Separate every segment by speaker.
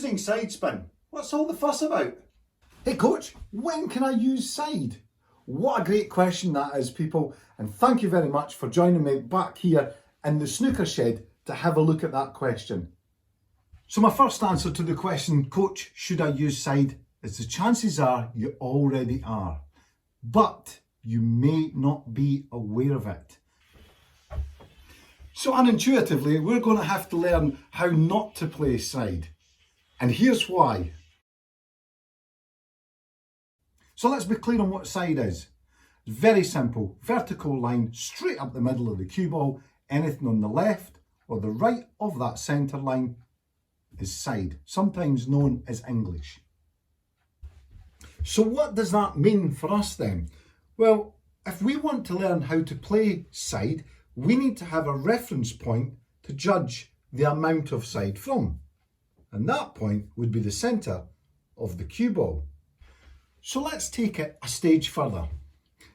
Speaker 1: using side spin. What's all the fuss about?
Speaker 2: Hey coach, when can I use side? What a great question that is, people, and thank you very much for joining me back here in the snooker shed to have a look at that question. So my first answer to the question, coach, should I use side, is the chances are you already are, but you may not be aware of it. So unintuitively, we're going to have to learn how not to play side, and here's why. So let's be clear on what side is. It's very simple, vertical line straight up the middle of the cue ball. Anything on the left or the right of that centre line is side, sometimes known as English. So what does that mean for us then? Well, if we want to learn how to play side, we need to have a reference point to judge the amount of side from. And that point would be the centre of the cue ball. So let's take it a stage further.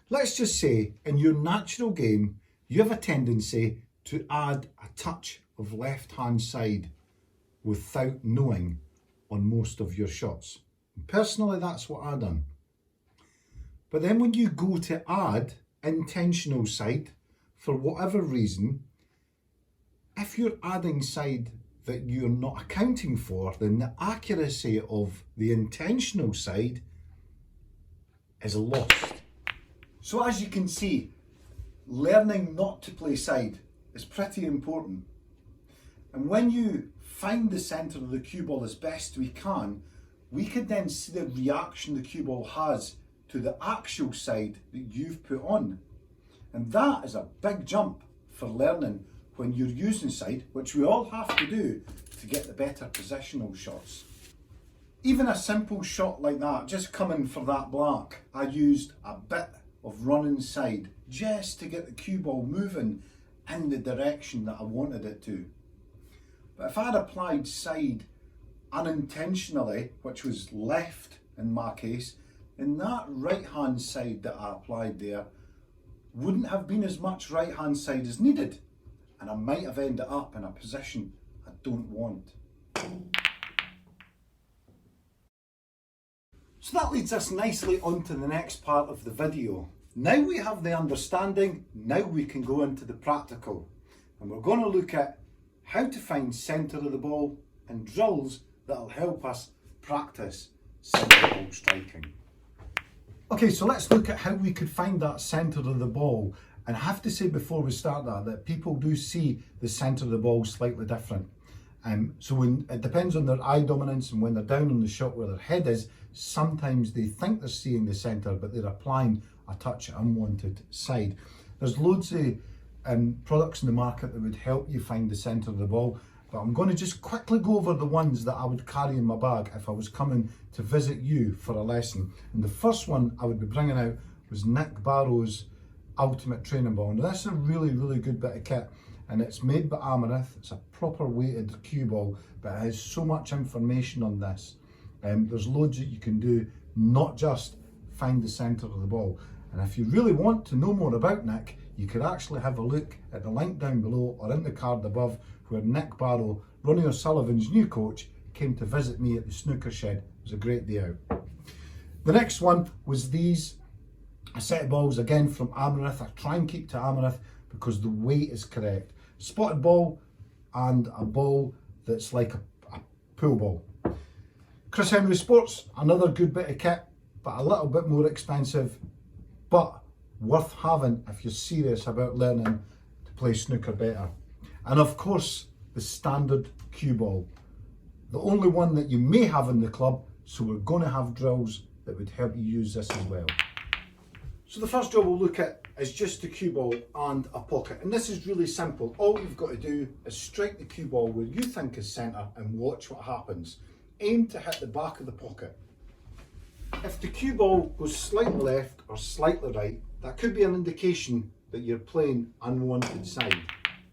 Speaker 2: Let's just say in your natural game, you have a tendency to add a touch of left hand side without knowing on most of your shots. Personally, that's what I've done. But then when you go to add intentional side, for whatever reason, if you're adding side that you're not accounting for, then the accuracy of the intentional side is lost. So as you can see, learning not to play side is pretty important. And when you find the centre of the cue ball as best we can then see the reaction the cue ball has to the actual side that you've put on. And that is a big jump for learning when you're using side, which we all have to do to get the better positional shots. Even a simple shot like that, just coming for that black, I used a bit of running side just to get the cue ball moving in the direction that I wanted it to. But if I'd applied side unintentionally, which was left in my case, then that right hand side that I applied there wouldn't have been as much right hand side as needed, and I might have ended up in a position I don't want. So that leads us nicely onto the next part of the video. Now we have the understanding, now we can go into the practical. And we're going to look at how to find centre of the ball and drills that'll help us practice centre ball striking. Okay, so let's look at how we could find that centre of the ball. And I have to say before we start that people do see the centre of the ball slightly different. So when it depends on their eye dominance and when they're down on the shot where their head is, sometimes they think they're seeing the centre, but they're applying a touch of unwanted side. There's loads of products in the market that would help you find the centre of the ball, but I'm going to just quickly go over the ones that I would carry in my bag if I was coming to visit you for a lesson. And the first one I would be bringing out was Nick Barrows' Ultimate Training Ball. Now this is a really, really good bit of kit. And it's made by Amaranth. It's a proper weighted cue ball, but it has so much information on this. There's loads that you can do, not just find the centre of the ball. And if you really want to know more about Nick, you could actually have a look at the link down below or in the card above where Nick Barrow, Ronnie O'Sullivan's new coach, came to visit me at the snooker shed. It was a great day out. The next one was these, a set of balls again from Amaranth. I try and keep to Amaranth because the weight is correct. Spotted ball and a ball that's like a pool ball. Chris Henry Sports, another good bit of kit, but a little bit more expensive, but worth having if you're serious about learning to play snooker better. And of course, the standard cue ball, the only one that you may have in the club, so we're going to have drills that would help you use this as well. So the first drill we'll look at is just the cue ball and a pocket. And this is really simple. All you've got to do is strike the cue ball where you think is centre and watch what happens. Aim to hit the back of the pocket. If the cue ball goes slightly left or slightly right, that could be an indication that you're playing unwanted side.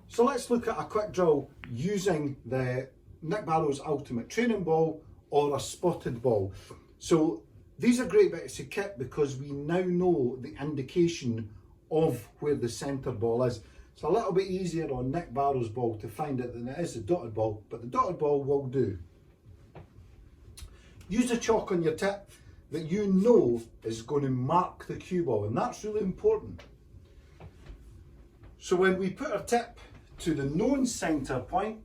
Speaker 2: So let's look at a quick drill using the Nick Barrows Ultimate Training Ball or a spotted ball. So these are great bits of kit because we now know the indication of where the centre ball is. It's a little bit easier on Nick Barrows' ball to find it than it is the dotted ball, but the dotted ball will do. Use a chalk on your tip that you know is going to mark the cue ball, and that's really important. So when we put our tip to the known centre point,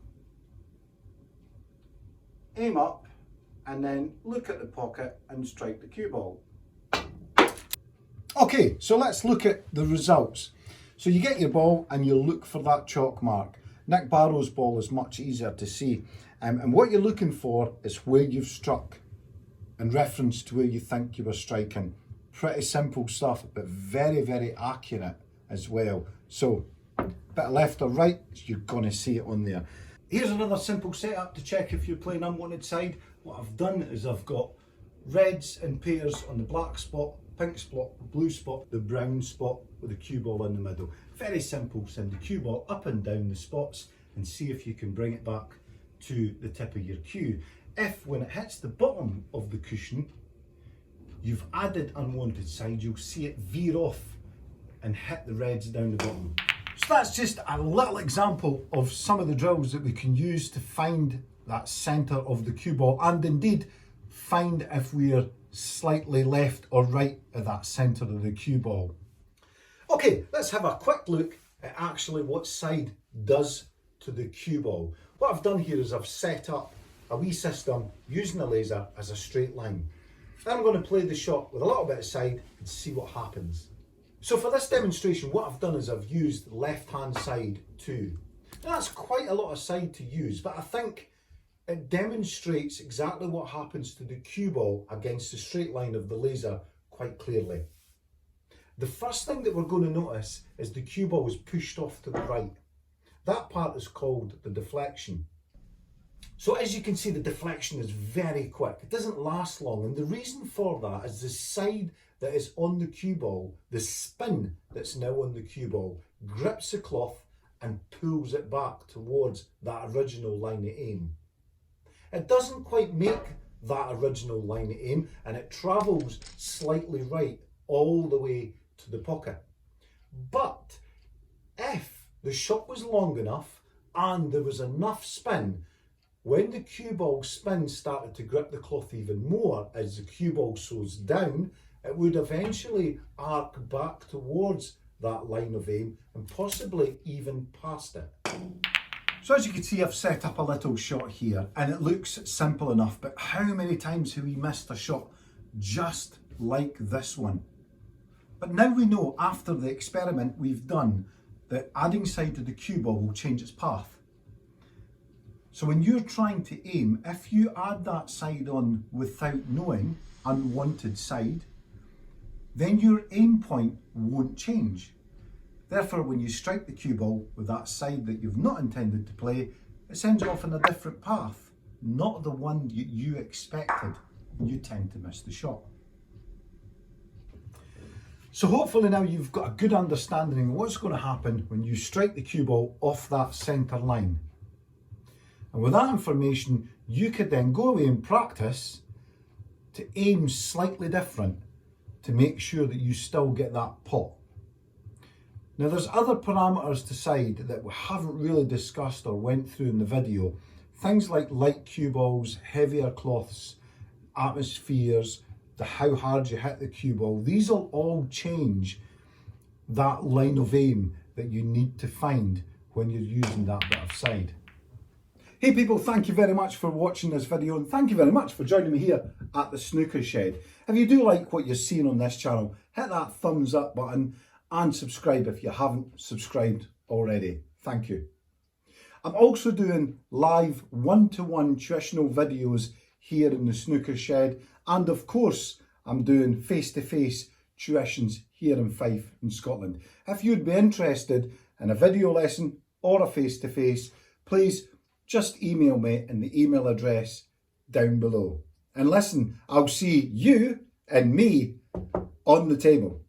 Speaker 2: aim up and then look at the pocket and strike the cue ball. Okay, so let's look at the results. So you get your ball and you look for that chalk mark. Nick Barrow's ball is much easier to see. And what you're looking for is where you've struck in reference to where you think you were striking. Pretty simple stuff, but very, very accurate as well. So, bit of left or right, you're going to see it on there. Here's another simple setup to check if you're playing unwanted side. What I've done is I've got reds in pairs on the black spot, pink spot, blue spot, the brown spot with the cue ball in the middle. Very simple, send the cue ball up and down the spots and see if you can bring it back to the tip of your cue. If when it hits the bottom of the cushion, you've added unwanted side, you'll see it veer off and hit the reds down the bottom. So that's just a little example of some of the drills that we can use to find that centre of the cue ball, and indeed find if we're slightly left or right at that centre of the cue ball. Okay, let's have a quick look at actually what side does to the cue ball. What I've done here is I've set up a wee system using a laser as a straight line. Then I'm going to play the shot with a little bit of side and see what happens. So for this demonstration, what I've done is I've used left-hand side too. Now that's quite a lot of side to use, but I think it demonstrates exactly what happens to the cue ball against the straight line of the laser quite clearly. The first thing that we're going to notice is the cue ball is pushed off to the right. That part is called the deflection. So as you can see, the deflection is very quick. It doesn't last long, and the reason for that is the side that is on the cue ball, the spin that's now on the cue ball, grips the cloth and pulls it back towards that original line of aim. It doesn't quite make that original line of aim, and it travels slightly right all the way to the pocket. But if the shot was long enough and there was enough spin, when the cue ball spin started to grip the cloth even more as the cue ball slows down, it would eventually arc back towards that line of aim and possibly even past it. So as you can see, I've set up a little shot here and it looks simple enough, but how many times have we missed a shot just like this one? But now we know after the experiment we've done that adding side to the cue ball will change its path. So when you're trying to aim, if you add that side on without knowing unwanted side, then your aim point won't change. Therefore, when you strike the cue ball with that side that you've not intended to play, it sends you off on a different path, not the one you expected, and you tend to miss the shot. So hopefully now you've got a good understanding of what's going to happen when you strike the cue ball off that centre line. And with that information, you could then go away and practice to aim slightly different to make sure that you still get that pot. Now there's other parameters to side that we haven't really discussed or went through in the video. Things like light cue balls, heavier cloths, atmospheres, how hard you hit the cue ball. These will all change that line of aim that you need to find when you're using that bit of side. Hey people, thank you very much for watching this video, and thank you very much for joining me here at the Snooker Shed. If you do like what you're seeing on this channel, hit that thumbs up button and subscribe if you haven't subscribed already. Thank you. I'm also doing live one-to-one tuitional videos here in the Snooker Shed, and of course I'm doing face-to-face tuitions here in Fife in Scotland. If you'd be interested in a video lesson or a face-to-face, please just email me in the email address down below. And listen, I'll see you and me on the table.